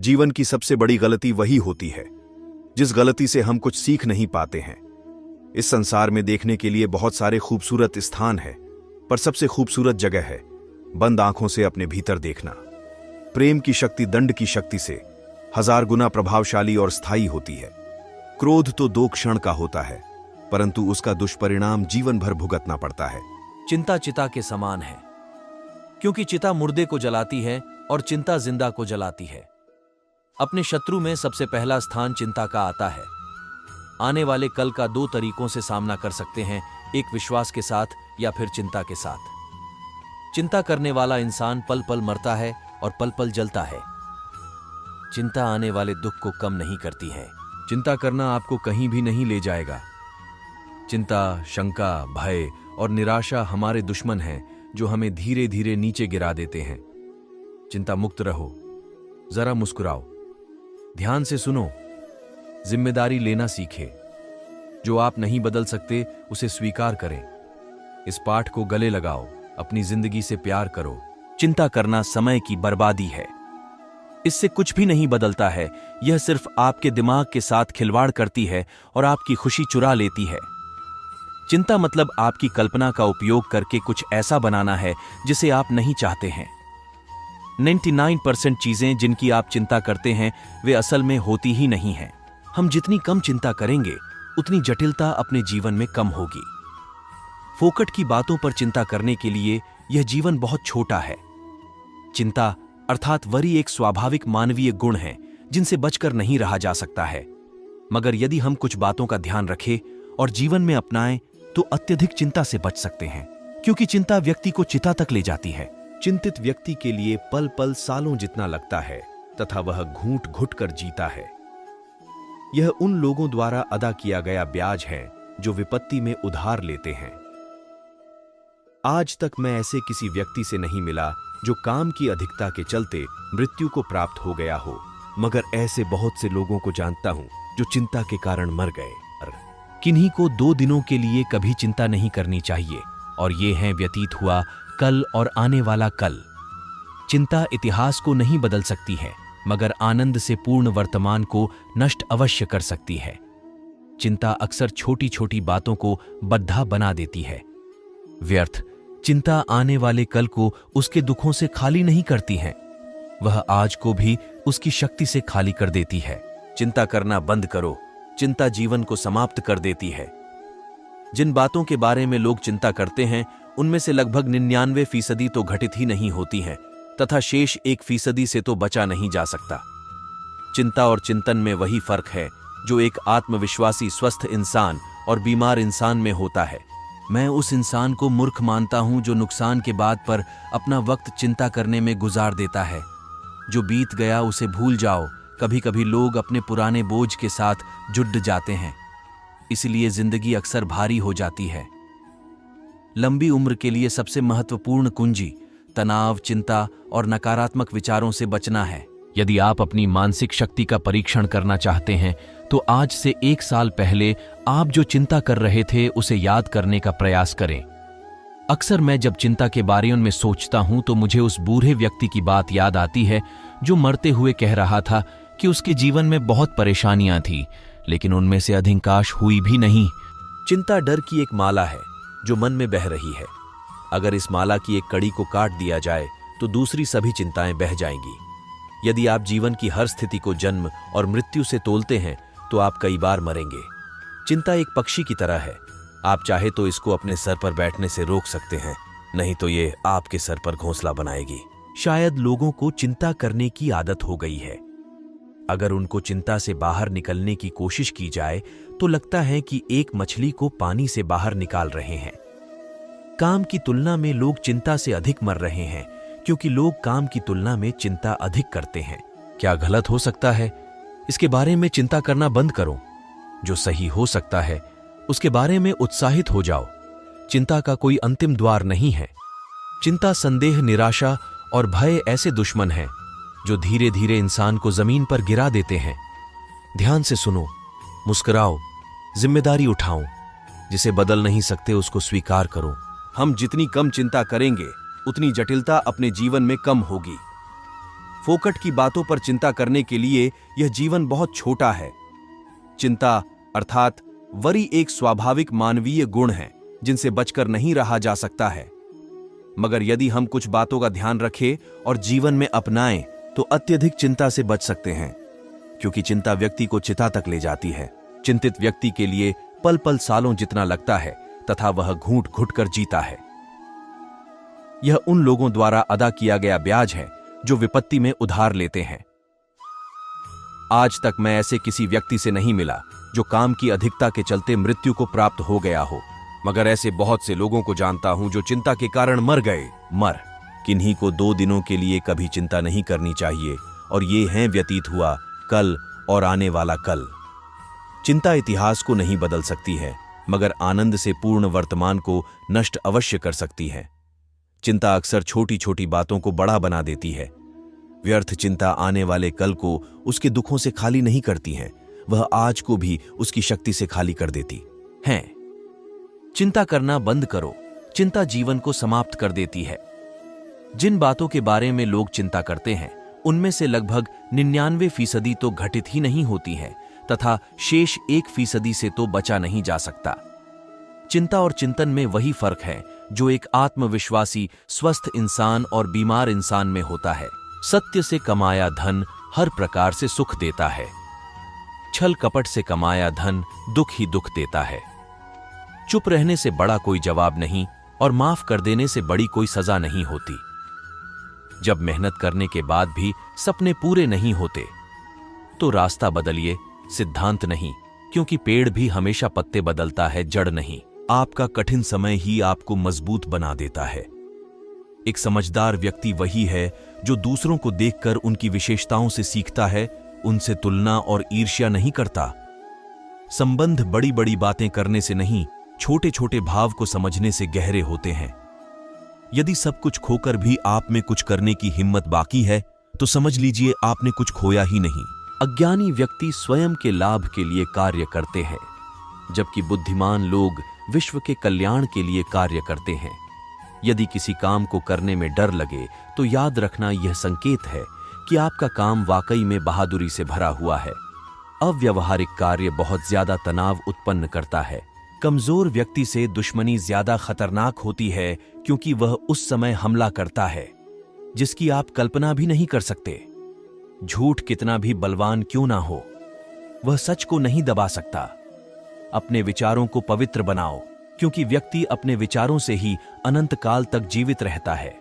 जीवन की सबसे बड़ी गलती वही होती है जिस गलती से हम कुछ सीख नहीं पाते हैं। इस संसार में देखने के लिए बहुत सारे खूबसूरत स्थान हैं, पर सबसे खूबसूरत जगह है बंद आंखों से अपने भीतर देखना। प्रेम की शक्ति दंड की शक्ति से 1000 गुना प्रभावशाली और स्थायी होती है। क्रोध तो 2 क्षण का होता है, परंतु उसका दुष्परिणाम जीवन भर भुगतना पड़ता है। चिंता चिता के समान है, क्योंकि चिता मुर्दे को जलाती है और चिंता जिंदा को जलाती है। अपने शत्रु में सबसे पहला स्थान चिंता का आता है। आने वाले कल का 2 तरीकों से सामना कर सकते हैं, एक विश्वास के साथ या फिर चिंता के साथ। चिंता करने वाला इंसान पल पल मरता है और पल पल जलता है। चिंता आने वाले दुख को कम नहीं करती है। चिंता करना आपको कहीं भी नहीं ले जाएगा। चिंता, शंका, भय और निराशा हमारे दुश्मन हैं जो हमें धीरे धीरे नीचे गिरा देते हैं। चिंता मुक्त रहो, जरा मुस्कुराओ, ध्यान से सुनो, जिम्मेदारी लेना सीखे। जो आप नहीं बदल सकते उसे स्वीकार करें। इस पाठ को गले लगाओ, अपनी जिंदगी से प्यार करो। चिंता करना समय की बर्बादी है। इससे कुछ भी नहीं बदलता है। यह सिर्फ आपके दिमाग के साथ खिलवाड़ करती है और आपकी खुशी चुरा लेती है। चिंता मतलब आपकी कल्पना का उपयोग करके कुछ ऐसा बनाना है जिसे आप नहीं चाहते हैं। 99% चीजें जिनकी आप चिंता करते हैं वे असल में होती ही नहीं हैं। हम जितनी कम चिंता करेंगे उतनी जटिलता अपने जीवन में कम होगी। फोकट की बातों पर चिंता करने के लिए यह जीवन बहुत छोटा है। चिंता अर्थात वरी एक स्वाभाविक मानवीय गुण है जिनसे बचकर नहीं रहा जा सकता है। मगर यदि हम कुछ बातों का ध्यान रखें और जीवन में अपनाएं तो अत्यधिक चिंता से बच सकते हैं, क्योंकि चिंता व्यक्ति को चिता तक ले जाती है। चिंतित व्यक्ति के लिए पल पल सालों जितना लगता है तथा वह घूंट घुट कर जीता है। यह उन लोगों द्वारा अदा किया गया ब्याज है जो विपत्ति में उधार लेते हैं। आज तक मैं ऐसे किसी व्यक्ति से नहीं मिला जो काम की अधिकता के चलते मृत्यु को प्राप्त हो गया हो, मगर ऐसे बहुत से लोगों को जानता हूं जो चिंता के कारण मर गए। किन्हीं को 2 दिनों के लिए कभी चिंता नहीं करनी चाहिए, और ये हैं व्यतीत हुआ कल और आने वाला कल। चिंता इतिहास को नहीं बदल सकती है, मगर आनंद से पूर्ण वर्तमान को नष्ट अवश्य कर सकती है। चिंता अक्सर छोटी छोटी बातों को बद्धा बना देती है। व्यर्थ चिंता आने वाले कल को उसके दुखों से खाली नहीं करती है, वह आज को भी उसकी शक्ति से खाली कर देती है। चिंता करना बंद करो, चिंता जीवन को समाप्त कर देती है। जिन बातों के बारे में लोग चिंता करते हैं उनमें से लगभग 99% तो घटित ही नहीं होती हैं, तथा शेष 1% से तो बचा नहीं जा सकता। चिंता और चिंतन में वही फर्क है जो एक आत्मविश्वासी स्वस्थ इंसान और बीमार इंसान में होता है। मैं उस इंसान को मूर्ख मानता हूं जो नुकसान के बाद पर अपना वक्त चिंता करने में गुजार देता है। जो बीत गया उसे भूल जाओ। कभी कभी लोग अपने पुराने बोझ के साथ जुड़ जाते हैं, इसलिए जिंदगी अक्सर भारी हो जाती है। लंबी उम्र के लिए सबसे महत्वपूर्ण कुंजी तनाव, चिंता और नकारात्मक विचारों से बचना है। यदि आप अपनी मानसिक शक्ति का परीक्षण करना चाहते हैं तो आज से 1 साल पहले आप जो चिंता कर रहे थे उसे याद करने का प्रयास करें। अक्सर मैं जब चिंता के बारे में सोचता हूं तो मुझे उस बूढ़े व्यक्ति की बात याद आती है जो मरते हुए कह रहा था कि उसके जीवन में बहुत परेशानियां थी, लेकिन उनमें से अधिकांश हुई भी नहीं। चिंता डर की एक माला है जो मन में बह रही है। अगर इस माला की एक कड़ी को काट दिया जाए तो दूसरी सभी चिंताएं बह जाएंगी। यदि आप जीवन की हर स्थिति को जन्म और मृत्यु से तोलते हैं तो आप कई बार मरेंगे। चिंता एक पक्षी की तरह है। आप चाहे तो इसको अपने सर पर बैठने से रोक सकते हैं, नहीं तो ये आपके सर पर घोंसला बनाएगी। शायद लोगों को चिंता करने की आदत हो गई है। अगर उनको चिंता से बाहर निकलने की कोशिश की जाए तो लगता है कि एक मछली को पानी से बाहर निकाल रहे हैं। काम की तुलना में लोग चिंता से अधिक मर रहे हैं क्योंकि लोग काम की तुलना में चिंता अधिक करते हैं। क्या गलत हो सकता है? इसके बारे में चिंता करना बंद करो। जो सही हो सकता है उसके बारे में उत्साहित हो जाओ। चिंता का कोई अंतिम द्वार नहीं है। चिंता, संदेह, निराशा और भय ऐसे दुश्मन हैं जो धीरे धीरे इंसान को जमीन पर गिरा देते हैं। ध्यान से सुनो, मुस्कुराओ, जिम्मेदारी उठाओ। जिसे बदल नहीं सकते उसको स्वीकार करो। हम जितनी कम चिंता करेंगे उतनी जटिलता अपने जीवन में कम होगी। फोकट की बातों पर चिंता करने के लिए यह जीवन बहुत छोटा है। चिंता अर्थात वरी एक स्वाभाविक मानवीय गुण है जिनसे बचकर नहीं रहा जा सकता है। मगर यदि हम कुछ बातों का ध्यान रखें और जीवन में अपनाएं तो अत्यधिक चिंता से बच सकते हैं, क्योंकि चिंता व्यक्ति को चिता तक ले जाती है। चिंतित व्यक्ति के लिए पल पल सालों जितना लगता है तथा वह घूंट घुट कर जीता है। यह उन लोगों द्वारा अदा किया गया ब्याज है जो विपत्ति में उधार लेते हैं। आज तक मैं ऐसे किसी व्यक्ति से नहीं मिला जो काम की अधिकता के चलते मृत्यु को प्राप्त हो गया हो, मगर ऐसे बहुत से लोगों को जानता हूं जो चिंता के कारण मर गए। किन्हीं को 2 दिनों के लिए कभी चिंता नहीं करनी चाहिए, और ये हैं व्यतीत हुआ, कल और आने वाला कल। चिंता इतिहास को नहीं बदल सकती है, मगर आनंद से पूर्ण वर्तमान को नष्ट अवश्य कर सकती है। चिंता अक्सर छोटी छोटी बातों को बड़ा बना देती है। व्यर्थ चिंता आने वाले कल को उसके दुखों से खाली नहीं करती है, वह आज को भी उसकी शक्ति से खाली कर देती है। चिंता करना बंद करो, चिंता जीवन को समाप्त कर देती है। जिन बातों के बारे में लोग चिंता करते हैं उनमें से लगभग 99% तो घटित ही नहीं होती है तथा शेष 1% से तो बचा नहीं जा सकता। चिंता और चिंतन में वही फर्क है जो एक आत्मविश्वासी स्वस्थ इंसान और बीमार इंसान में होता है। सत्य से कमाया धन हर प्रकार से सुख देता है, छल कपट से कमाया धन दुख ही दुख देता है। चुप रहने से बड़ा कोई जवाब नहीं और माफ कर देने से बड़ी कोई सजा नहीं होती। जब मेहनत करने के बाद भी सपने पूरे नहीं होते तो रास्ता बदलिए, सिद्धांत नहीं, क्योंकि पेड़ भी हमेशा पत्ते बदलता है, जड़ नहीं। आपका कठिन समय ही आपको मजबूत बना देता है। एक समझदार व्यक्ति वही है जो दूसरों को देखकर उनकी विशेषताओं से सीखता है, उनसे तुलना और ईर्ष्या नहीं करता। संबंध बड़ी बड़ी बातें करने से नहीं, छोटे छोटे भाव को समझने से गहरे होते हैं। यदि सब कुछ खोकर भी आप में कुछ करने की हिम्मत बाकी है तो समझ लीजिए आपने कुछ खोया ही नहीं। अज्ञानी व्यक्ति स्वयं के लाभ के लिए कार्य करते हैं, जबकि बुद्धिमान लोग विश्व के कल्याण के लिए कार्य करते हैं। यदि किसी काम को करने में डर लगे तो याद रखना यह संकेत है कि आपका काम वाकई में बहादुरी से भरा हुआ है। अव्यावहारिक कार्य बहुत ज्यादा तनाव उत्पन्न करता है। कमजोर व्यक्ति से दुश्मनी ज्यादा खतरनाक होती है, क्योंकि वह उस समय हमला करता है जिसकी आप कल्पना भी नहीं कर सकते। झूठ कितना भी बलवान क्यों ना हो, वह सच को नहीं दबा सकता। अपने विचारों को पवित्र बनाओ, क्योंकि व्यक्ति अपने विचारों से ही अनंत काल तक जीवित रहता है।